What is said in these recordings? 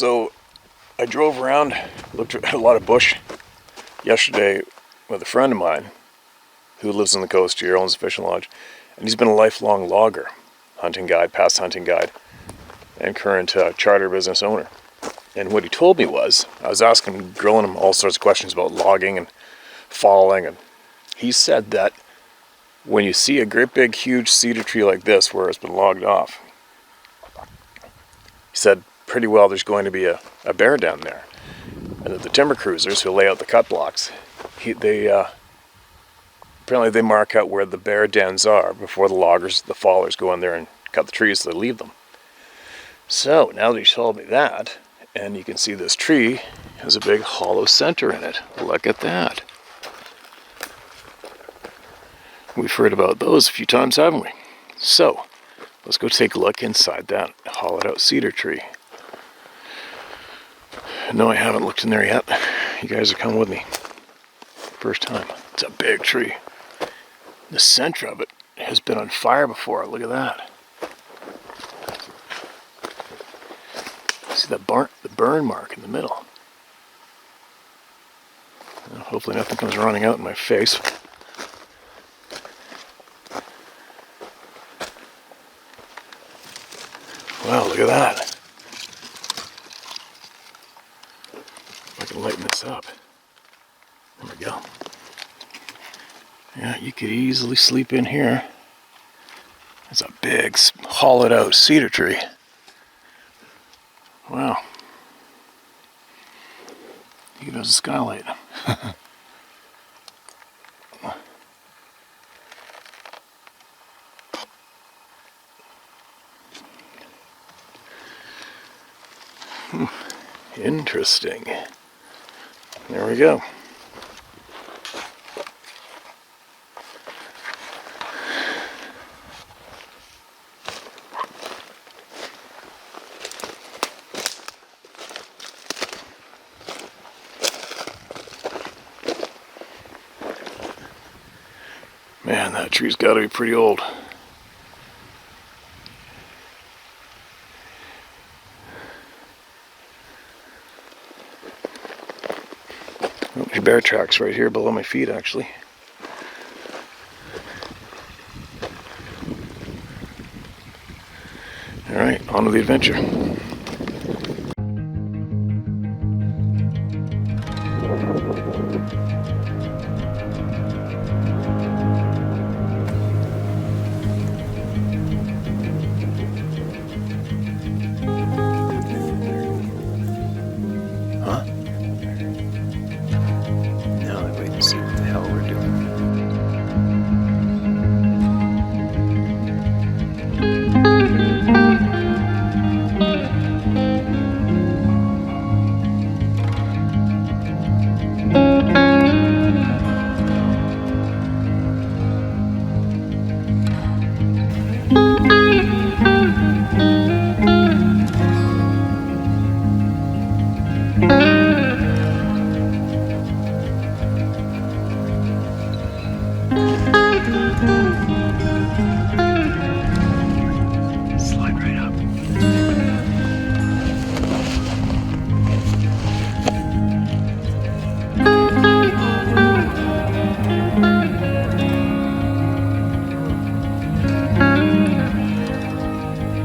So I drove around, looked at a lot of bush yesterday with a friend of mine who lives on the coast here, owns a fishing lodge, and he's been a lifelong logger, hunting guide, past hunting guide, and current charter business owner. And what he told me was, I was asking, grilling him all sorts of questions about logging and falling, and he said that when you see a great big huge cedar tree like this where it's been logged off, he said pretty well there's going to be a bear down there, and that the timber cruisers who lay out the cut blocks, apparently they mark out where the bear dens are before the loggers, the fallers, go in there and cut the trees so they leave them. So now that he told me that, and you can see this tree has a big hollow center in it. Look at that. We've heard about those a few times, haven't we? So let's go take a look inside that hollowed out cedar tree. No, I haven't looked in there yet. You guys are coming with me. First time. It's a big tree. The center of it has been on fire before. Look at that. See that the burn mark in the middle. Well, hopefully nothing comes running out in my face. Wow, look at that. If I can lighten this up. There we go. Yeah, you could easily sleep in here. It's a big, hollowed out cedar tree. Wow. Even has a skylight. Interesting. There we go. Man, that tree's got to be pretty old. Oh, there's bear tracks right here below my feet, actually. All right, on to the adventure.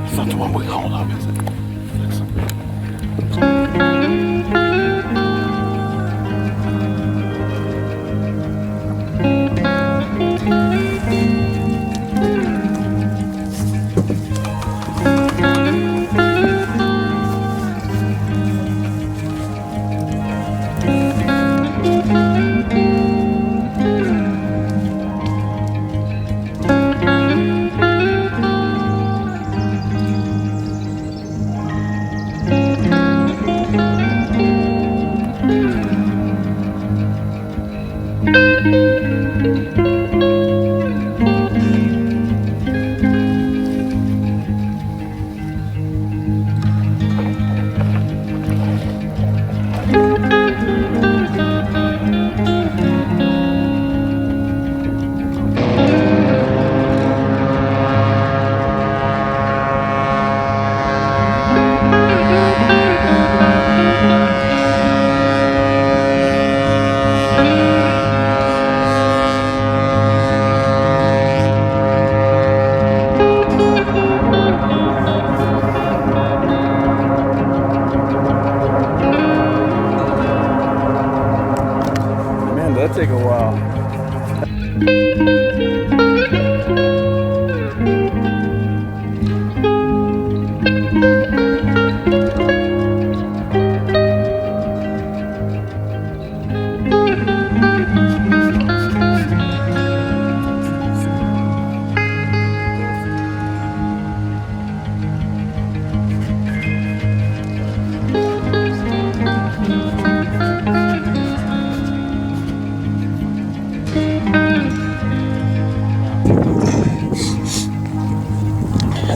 It's not the one we called up, is it?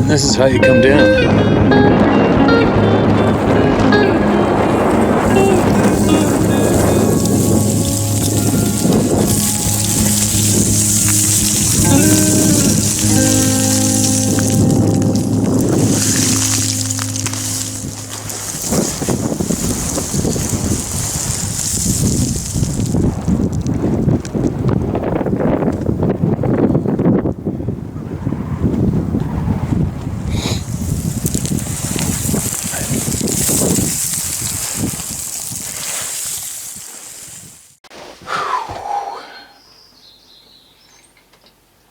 This is how you come down.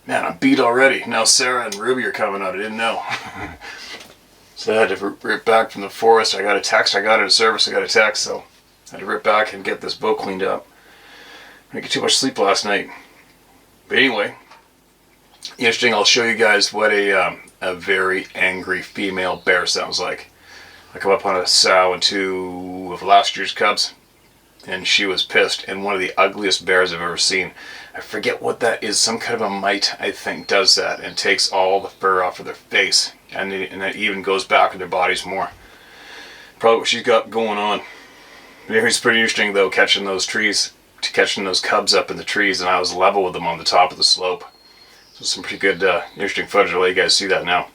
Man, I'm beat already. Now Sarah and Ruby are coming out. I didn't know. So I had to rip back from the forest. I got a text. I got it at service. I got a text. So I had to rip back and get this boat cleaned up. I didn't get too much sleep last night. But anyway, interesting. I'll show you guys what a very angry female bear sounds like. I come up on a sow and two of last year's cubs, and she was pissed, and one of the ugliest bears I've ever seen. I forget what that is. Some kind of a mite, I think, does that and takes all the fur off of their face, and it even goes back in their bodies more. Probably what she's got going on. It's pretty interesting though, catching those cubs up in the trees, and I was level with them on the top of the slope. So some pretty good, interesting footage. I'll let you guys see that now.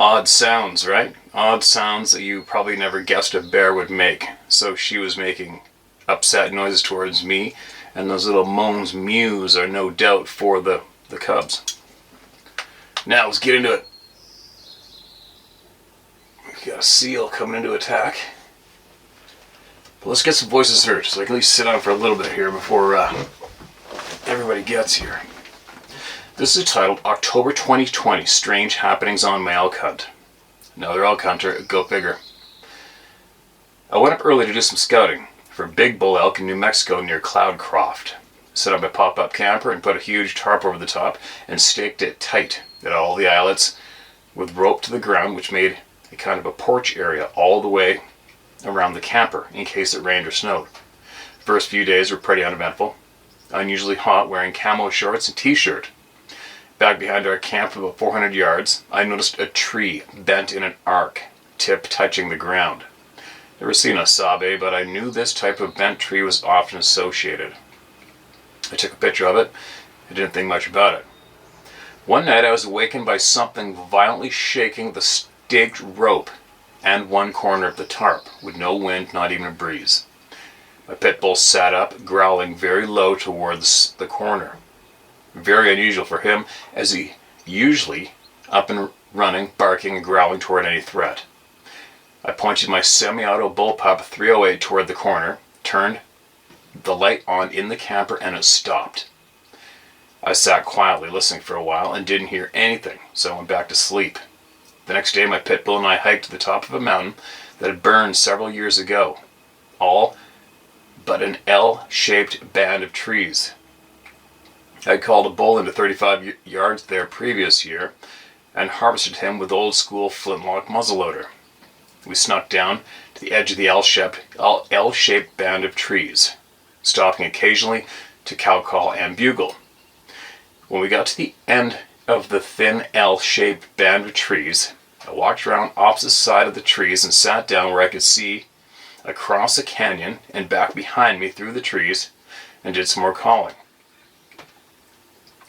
Odd sounds, right? Odd sounds that you probably never guessed a bear would make. So she was making upset noises towards me, and those little moans, mews, are no doubt for the cubs. Now let's get into it. We got a seal coming into attack. But let's get some voices heard, so I can at least sit down for a little bit here before everybody gets here. This is titled October 2020, Strange Happenings on My Elk Hunt. Another elk hunter, go figure. I went up early to do some scouting for big bull elk in New Mexico near Cloudcroft. Set up a pop-up camper and put a huge tarp over the top and staked it tight at all the eyelets with rope to the ground, which made a kind of a porch area all the way around the camper in case it rained or snowed. First few days were pretty uneventful. Unusually hot, wearing camo shorts and t-shirt. Back behind our camp about 400 yards, I noticed a tree bent in an arc, tip touching the ground. Never seen a sabe, but I knew this type of bent tree was often associated. I took a picture of it. I didn't think much about it. One night I was awakened by something violently shaking the staked rope and one corner of the tarp, with no wind, not even a breeze. My pit bull sat up, growling very low towards the corner. Very unusual for him, as he usually up and running, barking and growling toward any threat. I pointed my semi-auto bullpup 308 toward the corner, turned the light on in the camper, and it stopped. I sat quietly listening for a while and didn't hear anything, so I went back to sleep. The next day, my pit bull and I hiked to the top of a mountain that had burned several years ago, all but an L-shaped band of trees. I had called a bull into 35 yards there previous year and harvested him with old-school flintlock muzzleloader. We snuck down to the edge of the L-shaped band of trees, stopping occasionally to cow call and bugle. When we got to the end of the thin L-shaped band of trees, I walked around opposite side of the trees and sat down where I could see across a canyon and back behind me through the trees and did some more calling.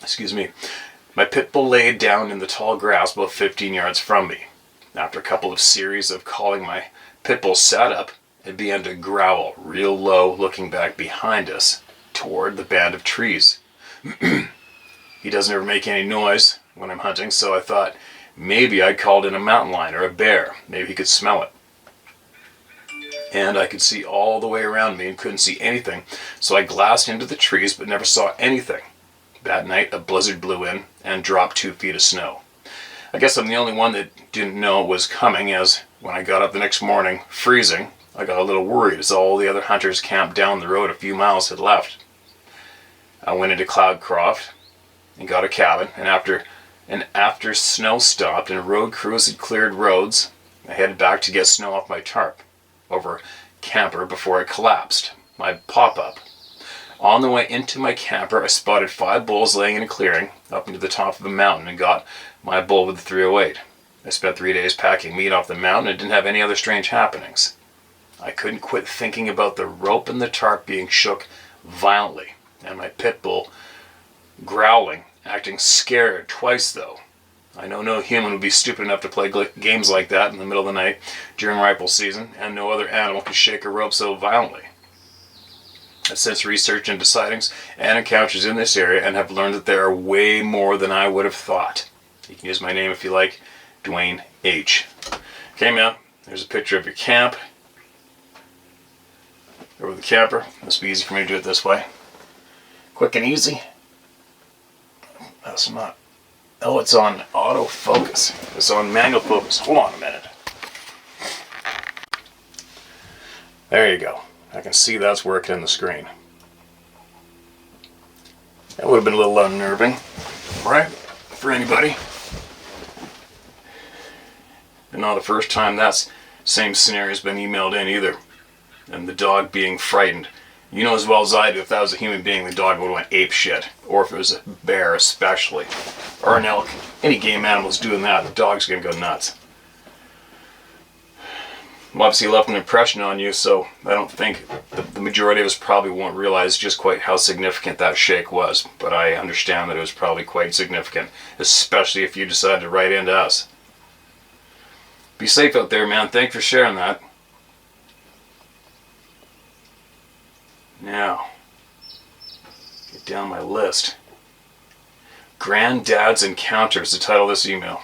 Excuse me. My pit bull laid down in the tall grass about 15 yards from me. After a couple of series of calling, my pit bull sat up and began to growl real low, looking back behind us toward the band of trees. He doesn't ever make any noise when I'm hunting, so I thought maybe I'd called in a mountain lion or a bear. Maybe he could smell it. And I could see all the way around me and couldn't see anything, so I glassed into the trees but never saw anything. That night, a blizzard blew in and dropped 2 feet of snow. I guess I'm the only one that didn't know it was coming, as when I got up the next morning, freezing, I got a little worried as all the other hunters camped down the road a few miles had left. I went into Cloudcroft and got a cabin, and after snow stopped and road crews had cleared roads, I headed back to get snow off my tarp over camper before it collapsed, my pop-up. On the way into my camper, I spotted 5 bulls laying in a clearing up into the top of a mountain and got my bull with the 308. I spent 3 days packing meat off the mountain and didn't have any other strange happenings. I couldn't quit thinking about the rope and the tarp being shook violently, and my pit bull growling, acting scared twice though. I know no human would be stupid enough to play games like that in the middle of the night during rifle season, and no other animal could shake a rope so violently. I've since researched into sightings and encounters in this area and have learned that there are way more than I would have thought. You can use my name if you like, Dwayne H. Okay, man, there's a picture of your camp. Over the camper. Must be easy for me to do it this way. Quick and easy. That's not... Oh, it's on autofocus. It's on manual focus. Hold on a minute. There you go. I can see that's working in the screen. That would have been a little unnerving, right? For anybody. And not the first time that same scenario has been emailed in either. And the dog being frightened. You know as well as I do, if that was a human being, the dog would have went ape shit. Or if it was a bear especially. Or an elk. Any game animal's doing that, the dog's going to go nuts. Well, obviously left an impression on you, so I don't think the majority of us probably won't realize just quite how significant that shake was. But I understand that it was probably quite significant, especially if you decided to write into us. Be safe out there, man. Thanks for sharing that. Now, get down my list. Granddad's Encounters, the title of this email.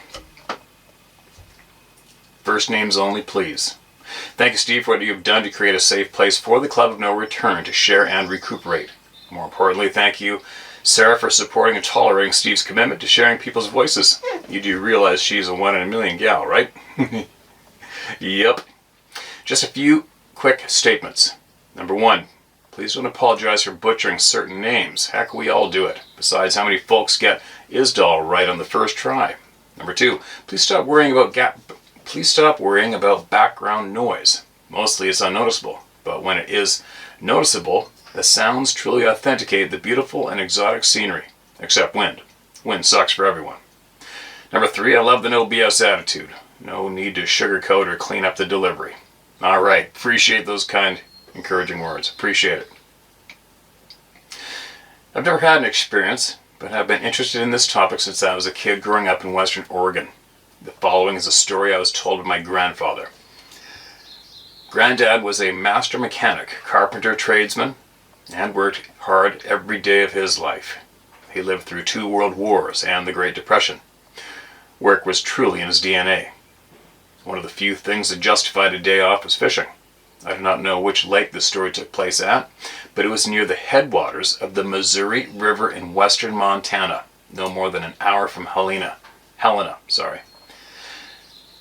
First names only, please. Thank you, Steve, for what you have done to create a safe place for the Club of No Return to share and recuperate. More importantly, thank you, Sarah, for supporting and tolerating Steve's commitment to sharing people's voices. You do realize she's a 1 in a million gal, right? Yep. Just a few quick statements. Number 1, please don't apologize for butchering certain names. Heck, we all do it. Besides, how many folks get Isdal right on the first try? Number 2, please stop worrying about background noise. Mostly it's unnoticeable, but when it is noticeable, the sounds truly authenticate the beautiful and exotic scenery. Except wind. Wind sucks for everyone. Number 3, I love the no BS attitude. No need to sugarcoat or clean up the delivery. Alright, appreciate those kind, encouraging words. Appreciate it. I've never had an experience, but have been interested in this topic since I was a kid growing up in Western Oregon. The following is a story I was told by my grandfather. Granddad was a master mechanic, carpenter, tradesman, and worked hard every day of his life. He lived through 2 world wars and the Great Depression. Work was truly in his DNA. One of the few things that justified a day off was fishing. I do not know which lake the story took place at, but it was near the headwaters of the Missouri River in western Montana, no more than an hour from Helena.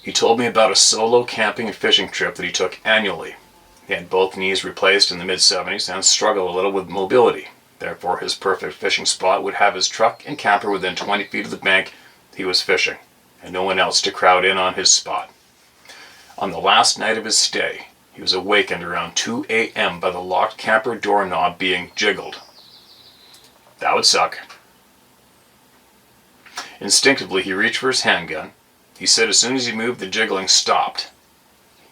He told me about a solo camping and fishing trip that he took annually. He had both knees replaced in the mid-70s and struggled a little with mobility. Therefore, his perfect fishing spot would have his truck and camper within 20 feet of the bank he was fishing, and no one else to crowd in on his spot. On the last night of his stay, he was awakened around 2 a.m. by the locked camper doorknob being jiggled. That would suck. Instinctively, he reached for his handgun. He said as soon as he moved, the jiggling stopped.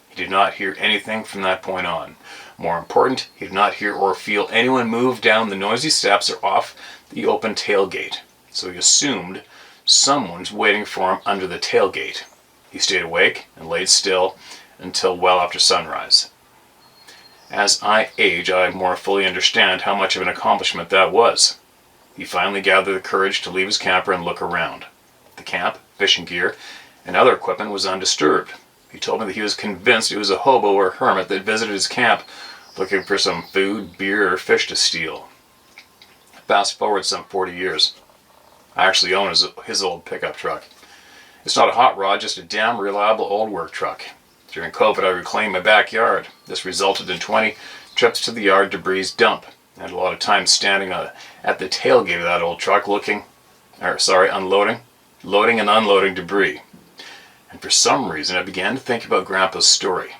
He did not hear anything from that point on. More important, he did not hear or feel anyone move down the noisy steps or off the open tailgate. So he assumed someone's waiting for him under the tailgate. He stayed awake and laid still until well after sunrise. As I age, I more fully understand how much of an accomplishment that was. He finally gathered the courage to leave his camper and look around. The camp, fishing gear, and other equipment was undisturbed. He told me that he was convinced it was a hobo or hermit that visited his camp looking for some food, beer, or fish to steal. Fast forward some 40 years. I actually own his old pickup truck. It's not a hot rod, just a damn reliable old work truck. During COVID, I reclaimed my backyard. This resulted in 20 trips to the yard debris dump. I had a lot of time standing at the tailgate of that old truck loading and unloading debris. And for some reason, I began to think about Grandpa's story.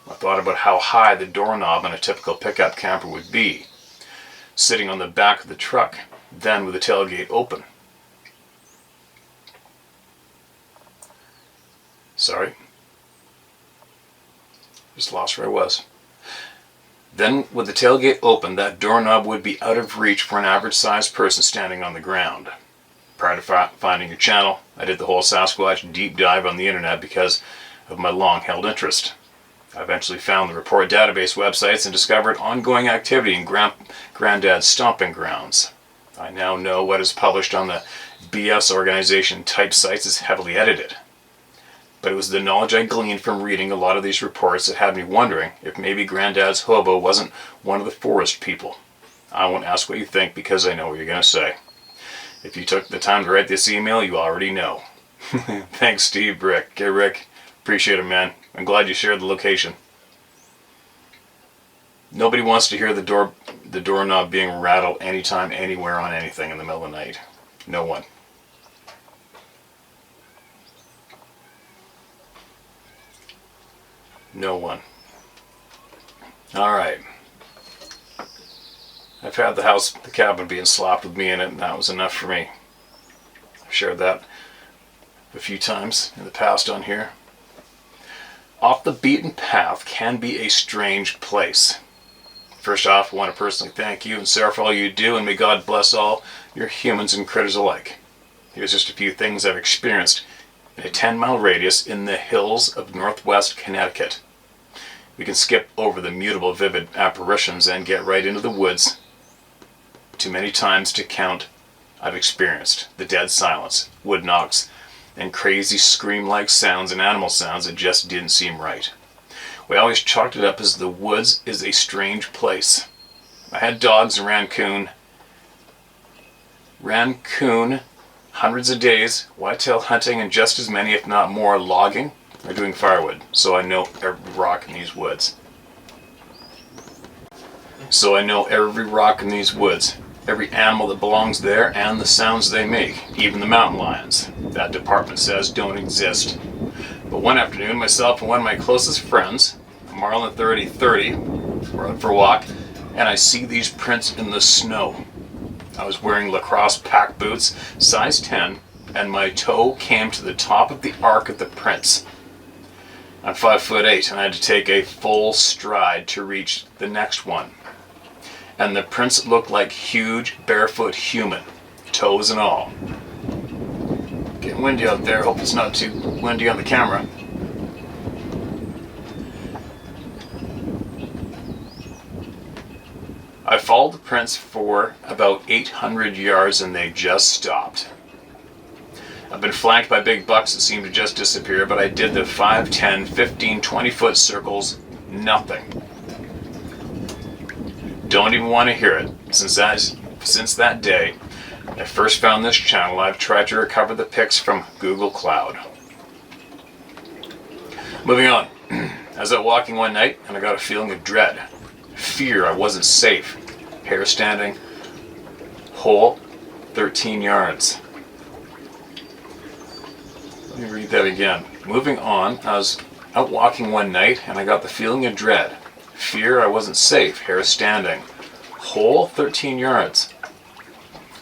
I thought about how high the doorknob on a typical pickup camper would be, sitting on the back of the truck, then with the tailgate open. Sorry. Just lost where I was. Then, with the tailgate open, that doorknob would be out of reach for an average-sized person standing on the ground. Prior to finding your channel, I did the whole Sasquatch deep dive on the internet because of my long-held interest. I eventually found the report database websites and discovered ongoing activity in Granddad's stomping grounds. I now know what is published on the BS organization type sites is heavily edited. But it was the knowledge I gleaned from reading a lot of these reports that had me wondering if maybe Granddad's hobo wasn't one of the forest people. I won't ask what you think because I know what you're going to say. If you took the time to write this email, you already know. Thanks, Steve, Rick. Okay, Rick, appreciate it, man. I'm glad you shared the location. Nobody wants to hear the doorknob being rattled anytime, anywhere, on anything in the middle of the night. No one. No one. Alright. I've had the cabin being slapped with me in it, and that was enough for me. I've shared that a few times in the past on here. Off the beaten path can be a strange place. First off, I want to personally thank you and Sarah for all you do, and may God bless all your humans and critters alike. Here's just a few things I've experienced in a 10-mile radius in the hills of northwest Connecticut. We can skip over the mutable vivid apparitions and get right into the woods. Too many times to count I've experienced the dead silence, wood knocks, and crazy scream-like sounds and animal sounds that just didn't seem right. We always chalked it up as the woods is a strange place. I had dogs in Raccoon, hundreds of days, whitetail hunting, and just as many, if not more, logging or doing firewood, so I know every rock in these woods. Every animal that belongs there, and the sounds they make, even the mountain lions. That department says don't exist. But one afternoon, myself and one of my closest friends, Marlon 3030, were out for a walk, and I see these prints in the snow. I was wearing lacrosse pack boots, size 10, and my toe came to the top of the arc of the prints. I'm 5'8", and I had to take a full stride to reach the next one. And the prints looked like huge, barefoot human, toes and all. Getting windy out there, hope it's not too windy on the camera. I followed the prints for about 800 yards and they just stopped. I've been flanked by big bucks that seem to just disappear, but I did the 5, 10, 15, 20 foot circles, nothing. Don't even want to hear it. Since that day I first found this channel, I've tried to recover the pics from Google Cloud. Moving on. I was out walking one night and I got a feeling of dread. Fear I wasn't safe. Hair standing. Hole 13 yards. Let me read that again. Moving on, I was out walking one night and I got the feeling of dread. Fear I wasn't safe. Hair standing. Hole 13 yards.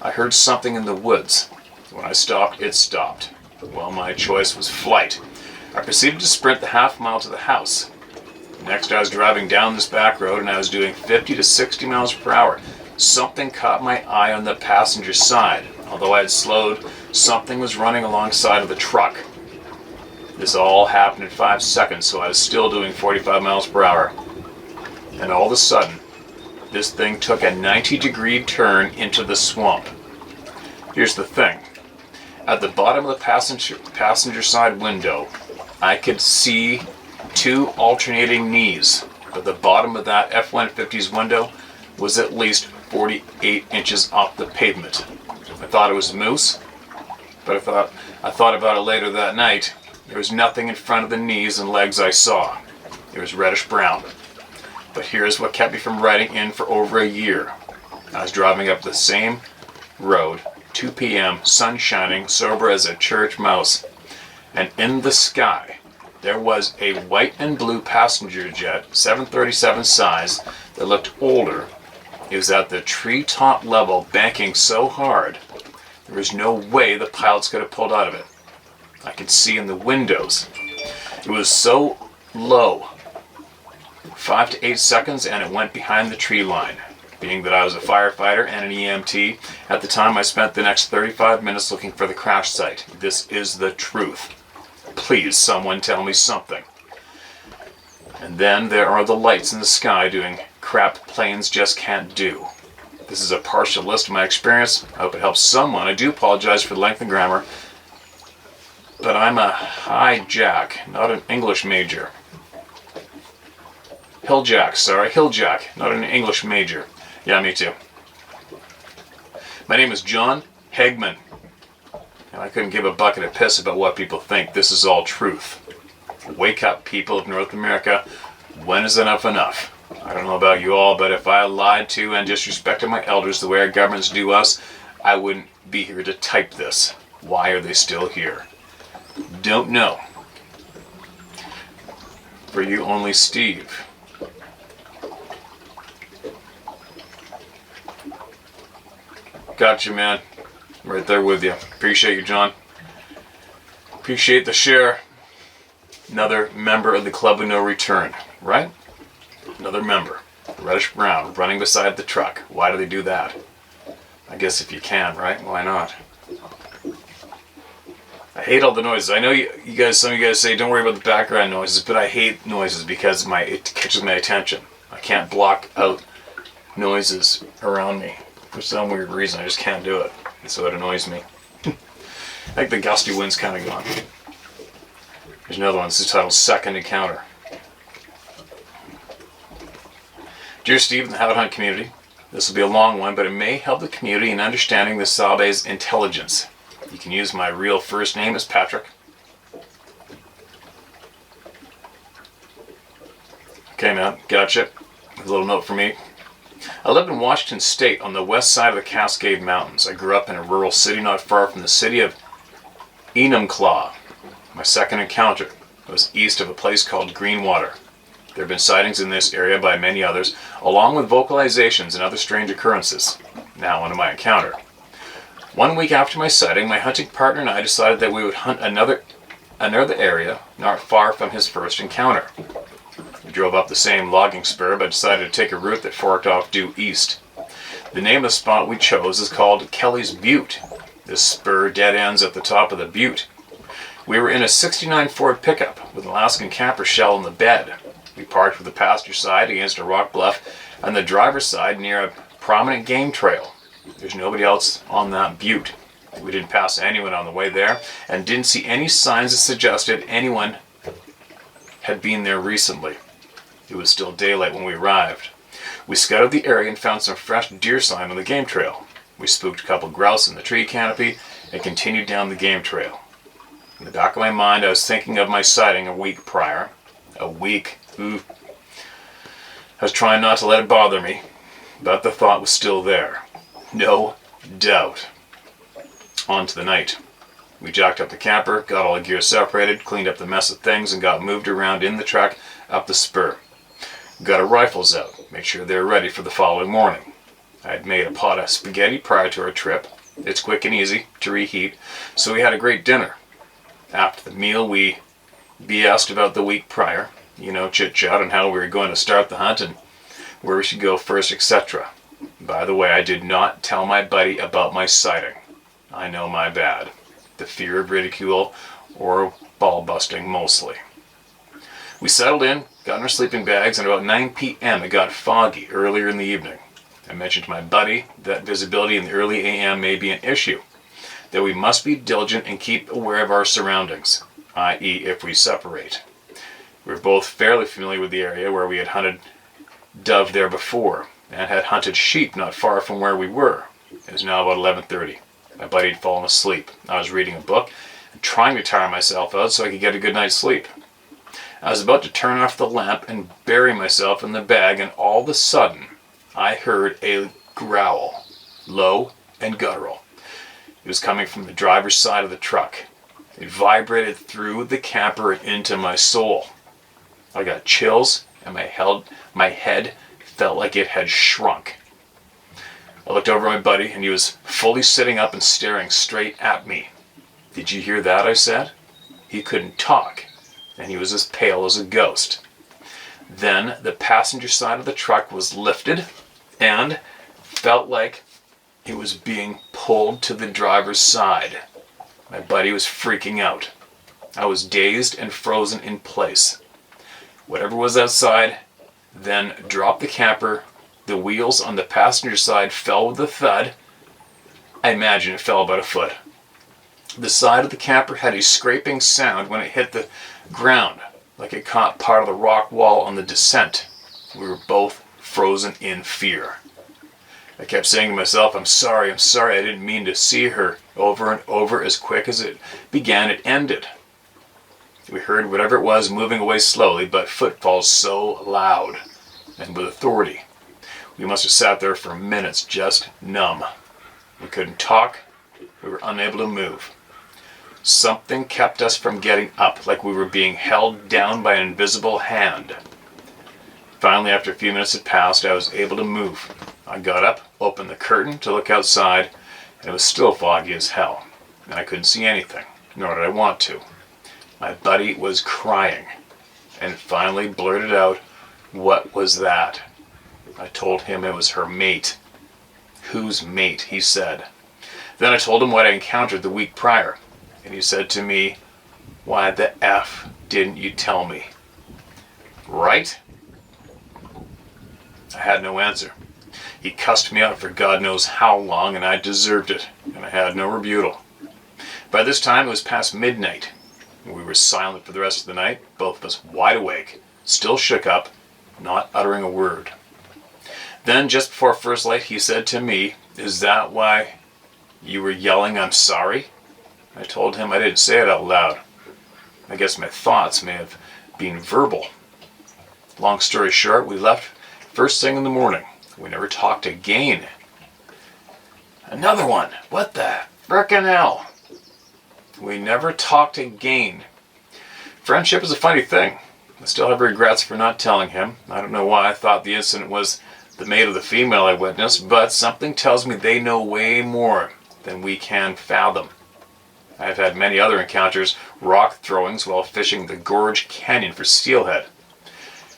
I heard something in the woods. When I stopped, it stopped. Well, my choice was flight. I proceeded to sprint the half mile to the house. Next, I was driving down this back road and I was doing 50 to 60 miles per hour. Something caught my eye on the passenger side. Although I had slowed, something was running alongside of the truck. This all happened in 5 seconds, so I was still doing 45 miles per hour. And all of a sudden, this thing took a 90-degree turn into the swamp. Here's the thing. At the bottom of the passenger side window, I could see 2 alternating knees, but the bottom of that F-150's window was at least 48 inches off the pavement. I thought it was a moose, but I thought about it later that night. There was nothing in front of the knees and legs I saw. It was reddish brown. But here's what kept me from writing in for over a year. I was driving up the same road, 2 p.m., sun shining, sober as a church mouse. And in the sky, there was a white and blue passenger jet, 737 size, that looked older. It was at the treetop level, banking so hard, there was no way the pilots could have pulled out of it. I could see in the windows. It was so low, 5 to 8 seconds, and it went behind the tree line. Being that I was a firefighter and an EMT, at the time I spent the next 35 minutes looking for the crash site. This is the truth. Please, someone tell me something. And then there are the lights in the sky doing crap planes just can't do. This is a partial list of my experience. I hope it helps someone. I do apologize for the length and grammar, but I'm a high jack, not an English major. Hilljack, not an English major. Yeah, me too. My name is John Hegman, and I couldn't give a bucket of piss about what people think. This is all truth. Wake up, people of North America. When is enough enough? I don't know about you all, but if I lied to and disrespected my elders the way our governments do us, I wouldn't be here to type this. Why are they still here? Don't know. For you only, Steve. Gotcha, man. I'm right there with you. Appreciate you, John. Appreciate the share. Another member of the Club of No Return, right? Another member. Reddish brown, running beside the truck. Why do they do that? I guess if you can, right? Why not? I hate all the noises. I know some of you guys say don't worry about the background noises, but I hate noises because it catches my attention. I can't block out noises around me. For some weird reason, I just can't do it. And so it annoys me. I think the gusty wind's kind of gone. There's another one. This is titled Second Encounter. Dear Steve and the Howtohunt community, this will be a long one, but it may help the community in understanding the Sabe's intelligence. You can use my real first name as Patrick. Okay, man, gotcha. A little note for me. I lived in Washington State on the west side of the Cascade Mountains. I grew up in a rural city not far from the city of Enumclaw. My second encounter was east of a place called Greenwater. There have been sightings in this area by many others, along with vocalizations and other strange occurrences. Now onto my encounter. 1 week after my sighting, my hunting partner and I decided that we would hunt another area not far from his first encounter. We drove up the same logging spur, but decided to take a route that forked off due east. The name of the spot we chose is called Kelly's Butte. This spur dead ends at the top of the butte. We were in a '69 Ford pickup with an Alaskan camper shell in the bed. We parked with the passenger side against a rock bluff and the driver's side near a prominent game trail. There's nobody else on that butte. We didn't pass anyone on the way there and didn't see any signs that suggested anyone had been there recently. It was still daylight when we arrived. We scouted the area and found some fresh deer sign on the game trail. We spooked a couple grouse in the tree canopy and continued down the game trail. In the back of my mind, I was thinking of my sighting a week prior. A week. I was trying not to let it bother me, but the thought was still there. No doubt. On to the night. We jacked up the camper, got all the gear separated, cleaned up the mess of things, and got moved around in the truck up the spur. Got our rifles out, made sure they were ready for the following morning. I had made a pot of spaghetti prior to our trip. It's quick and easy to reheat, so we had a great dinner. After the meal, we BS'd about the week prior, chit-chat on how we were going to start the hunt and where we should go first, etc. By the way, I did not tell my buddy about my sighting. I know, my bad. The fear of ridicule or ball busting mostly. We settled in, got in our sleeping bags, and about 9 p.m. it got foggy earlier in the evening. I mentioned to my buddy that visibility in the early a.m. may be an issue, that we must be diligent and keep aware of our surroundings, i.e. if we separate. We were both fairly familiar with the area where we had hunted dove there before and had hunted sheep not far from where we were. It was now about 11:30. My buddy had fallen asleep. I was reading a book and trying to tire myself out so I could get a good night's sleep. I was about to turn off the lamp and bury myself in the bag, and all of a sudden I heard a growl, low and guttural. It was coming from the driver's side of the truck. It vibrated through the camper and into my soul. I got chills, and my head felt like it had shrunk. I looked over at my buddy, and he was fully sitting up and staring straight at me. "Did you hear that?" I said. He couldn't talk, and he was as pale as a ghost. Then the passenger side of the truck was lifted and felt like it was being pulled to the driver's side. My buddy was freaking out. I was dazed and frozen in place. Whatever was outside then dropped the camper. The wheels on the passenger side fell with a thud. I imagine it fell about a foot. The side of the camper had a scraping sound when it hit the ground, like it caught part of the rock wall on the descent. We were both frozen in fear. I kept saying to myself, I'm sorry, I didn't mean to," see her over and over. As quick as it began, it ended. We heard whatever it was moving away slowly, but footfalls so loud and with authority. We must have sat there for minutes just numb. We couldn't talk. We were unable to move. Something kept us from getting up, like we were being held down by an invisible hand. Finally, after a few minutes had passed, I was able to move. I got up, opened the curtain to look outside, and it was still foggy as hell. And I couldn't see anything, nor did I want to. My buddy was crying, and finally blurted out, "What was that?" I told him it was her mate. "Whose mate?" he said. Then I told him what I encountered the week prior, and he said to me, "Why the F didn't you tell me?" Right? I had no answer. He cussed me out for God knows how long, and I deserved it, and I had no rebuttal. By this time it was past midnight. We were silent for the rest of the night, both of us wide awake, still shook up, not uttering a word. Then, just before first light, he said to me, "Is that why you were yelling, 'I'm sorry'?" I told him I didn't say it out loud. I guess my thoughts may have been verbal. Long story short, we left first thing in the morning. We never talked again. Another one. What the frickin' hell? We never talked again. Friendship is a funny thing. I still have regrets for not telling him. I don't know why I thought the incident was the mate of the female I witnessed, but something tells me they know way more than we can fathom. I've had many other encounters, rock throwings while fishing the Gorge Canyon for steelhead,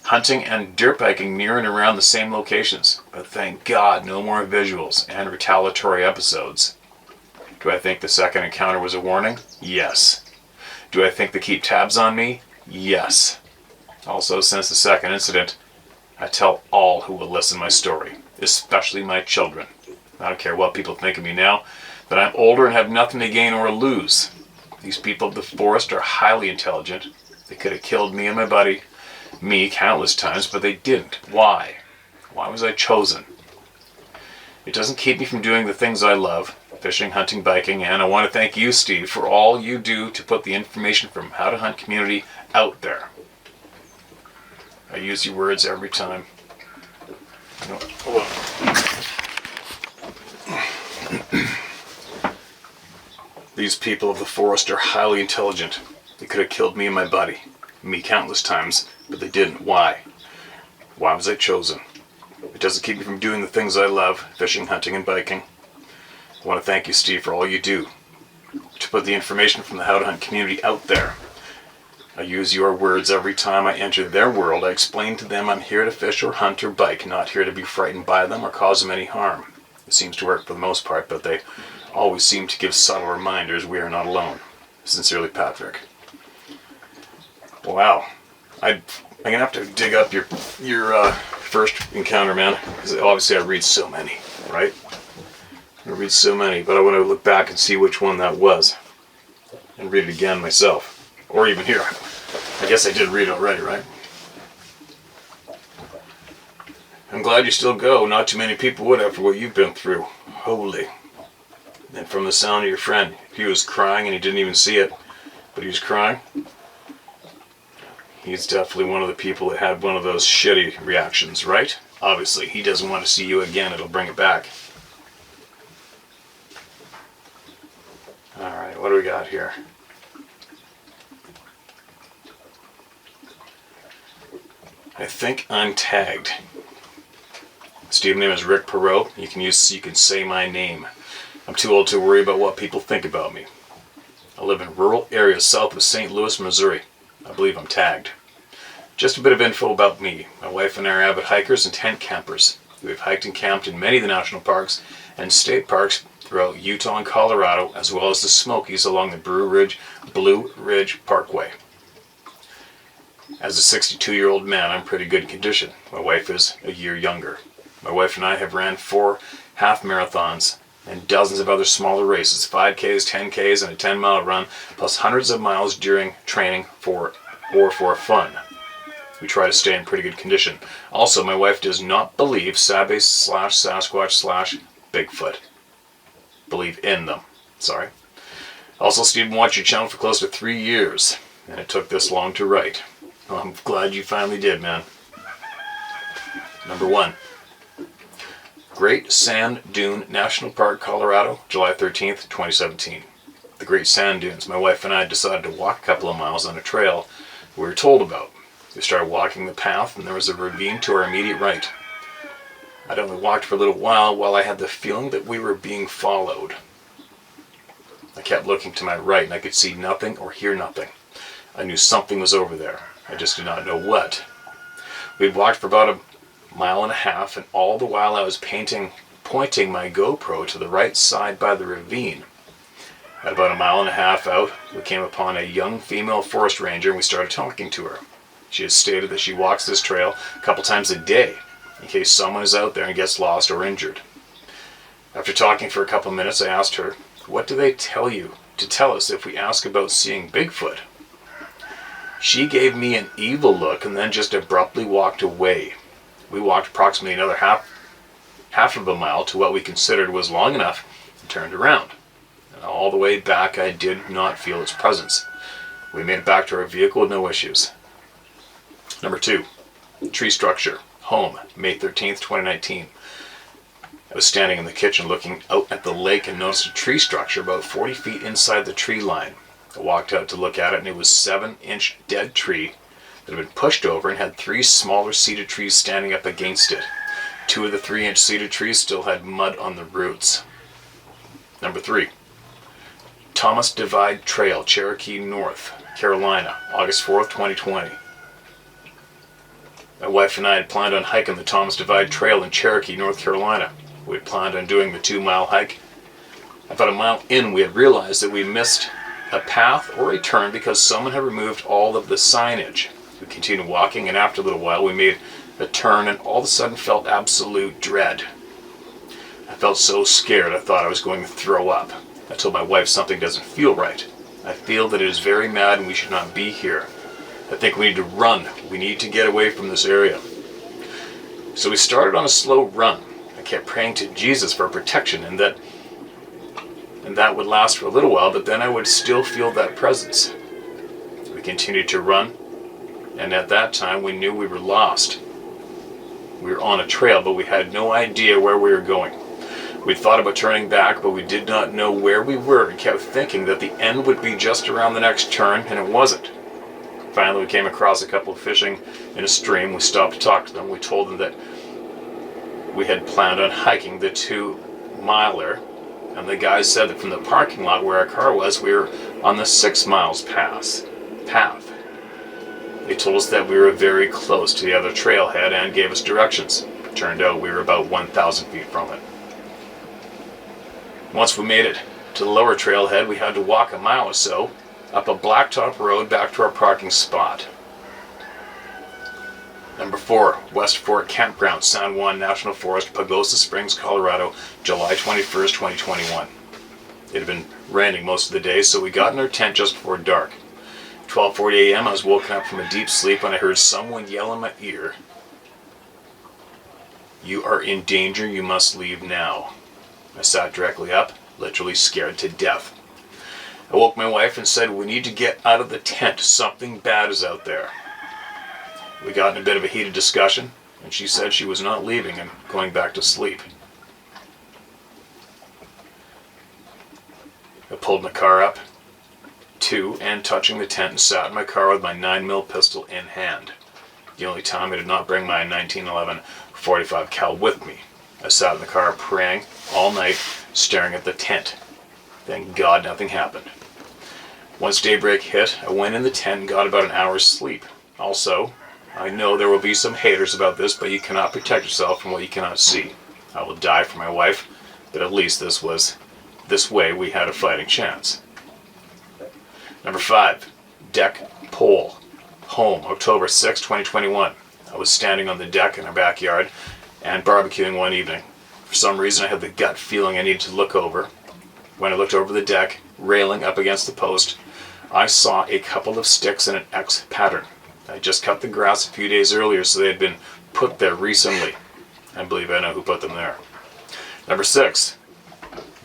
hunting and dirt biking near and around the same locations, but thank God no more visuals and retaliatory episodes. Do I think the second encounter was a warning? Yes. Do I think they keep tabs on me? Yes. Also, since the second incident, I tell all who will listen my story, especially my children. I don't care what people think of me now, that I'm older and have nothing to gain or lose. These people of the forest are highly intelligent. They could have killed me and my buddy, me countless times, but they didn't. Why? Why was I chosen? It doesn't keep me from doing the things I love, fishing, hunting, biking, and I want to thank you, Steve, for all you do to put the information from How to Hunt community out there. I use your words every time. No, hold on. These people of the forest are highly intelligent. They could have killed me and my buddy, me countless times, but they didn't. Why? Why was I chosen? It doesn't keep me from doing the things I love, fishing, hunting, and biking. I want to thank you, Steve, for all you do to put the information from the How to Hunt community out there. I use your words every time I enter their world. I explain to them I'm here to fish or hunt or bike, not here to be frightened by them or cause them any harm. It seems to work for the most part, but they always seem to give subtle reminders we are not alone. Sincerely, Patrick. Wow. I'm going to have to dig up your first encounter, man, because obviously I read so many, right? I read so many, but I want to look back and see which one that was and read it again myself. Or even here. I guess I did read already, right? I'm glad you still go. Not too many people would after what you've been through. Holy. And from the sound of your friend, he was crying and he didn't even see it, but he was crying. He's definitely one of the people that had one of those shitty reactions, right? Obviously, he doesn't want to see you again. It'll bring it back. Alright, what do we got here? I think I'm tagged. Steve's name is Rick Perot. You can say my name. I'm too old to worry about what people think about me. I live in rural areas south of St. Louis, Missouri. I believe I'm tagged. Just a bit of info about me. My wife and I are avid hikers and tent campers. We've hiked and camped in many of the national parks and state parks throughout Utah and Colorado, as well as the Smokies along the Blue Ridge Parkway. As a 62-year-old man, I'm pretty good condition. My wife is a year younger. My wife and I have ran 4 half marathons and dozens of other smaller races, 5Ks, 10Ks, and a 10-mile run, plus hundreds of miles during training for fun. We try to stay in pretty good condition. Also, my wife does not believe Sasquatch/Bigfoot. Believe in them. Sorry. Also, Steve watched your channel for close to 3 years, and it took this long to write. Well, I'm glad you finally did, man. Number 1. Great Sand Dune National Park, Colorado, July 13th, 2017. The Great Sand Dunes. My wife and I decided to walk a couple of miles on a trail we were told about. We started walking the path, and there was a ravine to our immediate right. I'd only walked for a little while I had the feeling that we were being followed. I kept looking to my right, and I could see nothing or hear nothing. I knew something was over there. I just did not know what. We'd walked for about a mile and a half, and all the while I was pointing my GoPro to the right side by the ravine. At about a mile and a half out, we came upon a young female forest ranger, and we started talking to her. She has stated that she walks this trail a couple times a day, in case someone is out there and gets lost or injured. After talking for a couple minutes, I asked her, "What do they tell you to tell us if we ask about seeing Bigfoot?" She gave me an evil look and then just abruptly walked away. We walked approximately another half of a mile to what we considered was long enough and turned around. And all the way back, I did not feel its presence. We made it back to our vehicle with no issues. Number 2, tree structure. Home, May 13th, 2019. I was standing in the kitchen looking out at the lake and noticed a tree structure about 40 feet inside the tree line. I walked out to look at it, and it was a 7-inch dead tree that had been pushed over and had 3 smaller seeded trees standing up against it. 2 of the 3-inch seeded trees still had mud on the roots. Number 3, Thomas Divide Trail, Cherokee, North Carolina, August 4th, 2020. My wife and I had planned on hiking the Thomas Divide Trail in Cherokee, North Carolina. We had planned on doing the 2-mile hike. About a mile in, we had realized that we missed a path or a turn because someone had removed all of the signage. We continued walking, and after a little while we made a turn and all of a sudden felt absolute dread. I felt so scared I thought I was going to throw up. I told my wife something doesn't feel right. I feel that it is very mad and we should not be here. I think we need to run. We need to get away from this area. So we started on a slow run. I kept praying to Jesus for protection and that would last for a little while, but then I would still feel that presence. We continued to run, and at that time we knew we were lost. We were on a trail, but we had no idea where we were going. We thought about turning back, but we did not know where we were and kept thinking that the end would be just around the next turn, and it wasn't. Finally, we came across a couple fishing in a stream. We stopped to talk to them. We told them that we had planned on hiking the 2-miler, and the guys said that from the parking lot where our car was, we were on the 6 miles path. They told us that we were very close to the other trailhead and gave us directions. Turned out we were about 1,000 feet from it. Once we made it to the lower trailhead, we had to walk a mile or so up a blacktop road back to our parking spot. Number 4, West Fork Campground, San Juan National Forest, Pagosa Springs, Colorado, July 21st, 2021. It had been raining most of the day, so we got in our tent just before dark. 12:40 a.m. I was woken up from a deep sleep when I heard someone yell in my ear, "You are in danger, you must leave now." I sat directly up, literally scared to death. I woke my wife and said, "We need to get out of the tent, something bad is out there." We got in a bit of a heated discussion, and she said she was not leaving and going back to sleep. I pulled my car up to and touching the tent and sat in my car with my 9mm pistol in hand. The only time I did not bring my 1911 45 cal with me. I sat in the car praying all night, staring at the tent. Thank God nothing happened. Once daybreak hit, I went in the tent and got about an hour's sleep. Also, I know there will be some haters about this, but you cannot protect yourself from what you cannot see. I will die for my wife, but at least this way we had a fighting chance. Number 5, deck pole. Home, October 6, 2021. I was standing on the deck in our backyard and barbecuing one evening. For some reason I had the gut feeling I needed to look over. When I looked over the deck, railing up against the post, I saw a couple of sticks in an X pattern. I just cut the grass a few days earlier, so they had been put there recently. I believe I know who put them there. Number 6,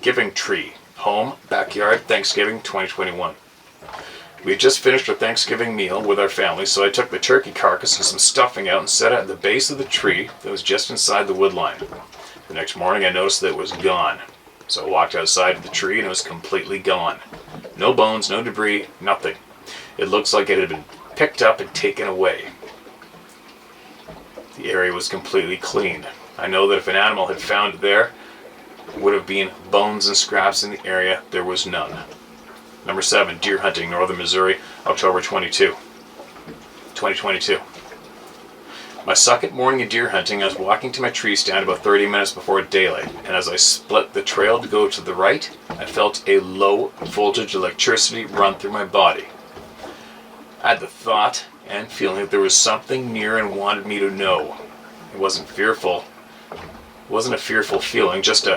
giving tree. Home, backyard, Thanksgiving 2021. We had just finished our Thanksgiving meal with our family, so I took the turkey carcass and some stuffing out and set it at the base of the tree that was just inside the wood line. The next morning I noticed that it was gone. So I walked outside of the tree and it was completely gone. No bones, no debris, nothing. It looks like it had been picked up and taken away. The area was completely clean. I know that if an animal had found it there, would have been bones and scraps in the area. There was none. Number 7, deer hunting, northern Missouri, October 2022. My second morning of deer hunting, I was walking to my tree stand about 30 minutes before daylight, and as I split the trail to go to the right, I felt a low voltage electricity run through my body. I had the thought and feeling that there was something near and wanted me to know. It wasn't fearful. It wasn't a fearful feeling, just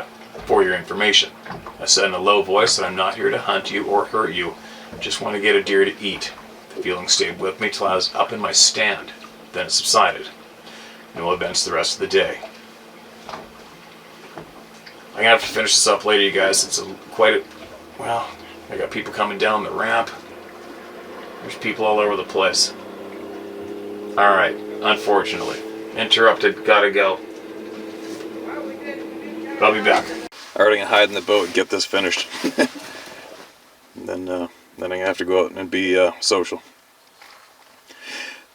for your information. I said in a low voice that I'm not here to hunt you or hurt you. I just want to get a deer to eat. The feeling stayed with me till I was up in my stand. Then it subsided. No events the rest of the day. I'm going to have to finish this up later, you guys. It's well, I got people coming down the ramp. There's people all over the place. Alright, unfortunately. Interrupted, gotta go. I'll be back. Alright, I'm gonna hide in the boat and get this finished. then I'm gonna have to go out and be social.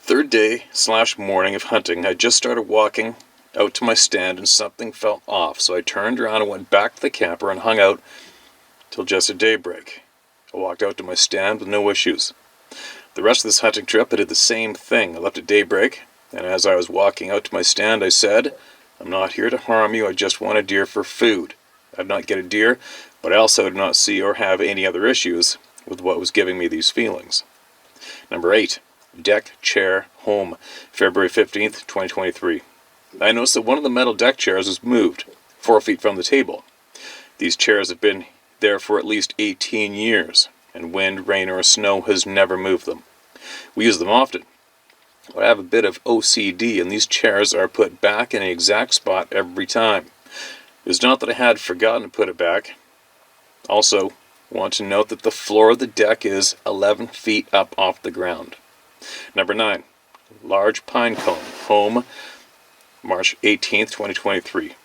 Third day / morning of hunting. I just started walking out to my stand and something felt off, so I turned around and went back to the camper and hung out till just at daybreak. I walked out to my stand with no issues. The rest of this hunting trip I did the same thing. I left at daybreak, and as I was walking out to my stand I said, I'm not here to harm you, I just want a deer for food. I did not get a deer, but I also did not see or have any other issues with what was giving me these feelings. Number 8, deck chair home, February 15th, 2023. I noticed that one of the metal deck chairs was moved 4 feet from the table. These chairs have been there for at least 18 years, and wind, rain, or snow has never moved them. We use them often. I have a bit of OCD, and these chairs are put back in the exact spot every time. It was not that I had forgotten to put it back. Also, want to note that the floor of the deck is 11 feet up off the ground. Number 9. Large pine cone. Home, March 18th, 2023.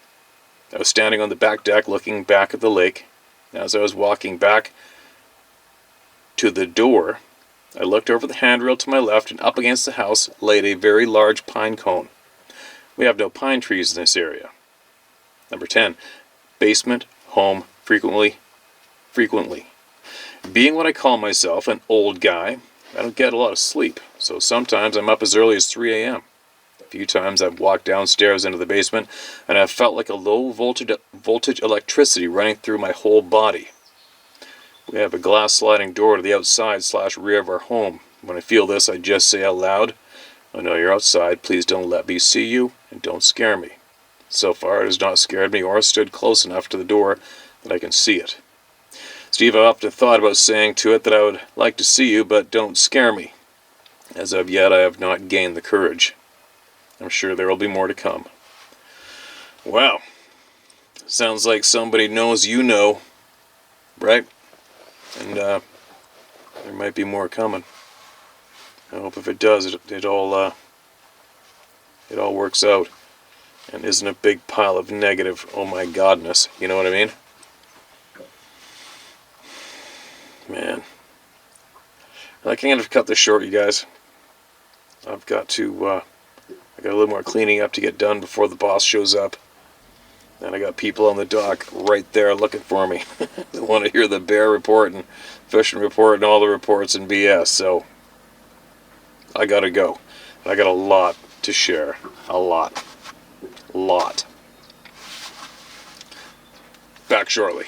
I was standing on the back deck looking back at the lake. As I was walking back to the door, I looked over the handrail to my left, and up against the house laid a very large pine cone. We have no pine trees in this area. Number 10. Basement, home, frequently. Being what I call myself, an old guy, I don't get a lot of sleep, so sometimes I'm up as early as 3 a.m. A few times I've walked downstairs into the basement, and I've felt like a low voltage electricity running through my whole body. We have a glass sliding door to the outside / rear of our home. When I feel this, I just say out loud, I know you're outside, please don't let me see you, and don't scare me. So far it has not scared me or stood close enough to the door that I can see it. Steve, I've often thought about saying to it that I would like to see you, but don't scare me. As of yet, I have not gained the courage. I'm sure there will be more to come. Wow. Sounds like somebody knows you know, right? And there might be more coming. I hope if it does, it all works out and isn't a big pile of negative, oh my godness, you know what I mean? Man. I think I'm going to cut this short, you guys. I've got to, I got a little more cleaning up to get done before the boss shows up. And I got people on the dock right there looking for me. They want to hear the bear report and fishing report and all the reports and BS. So I gotta go. I got a lot to share. A lot. Back shortly.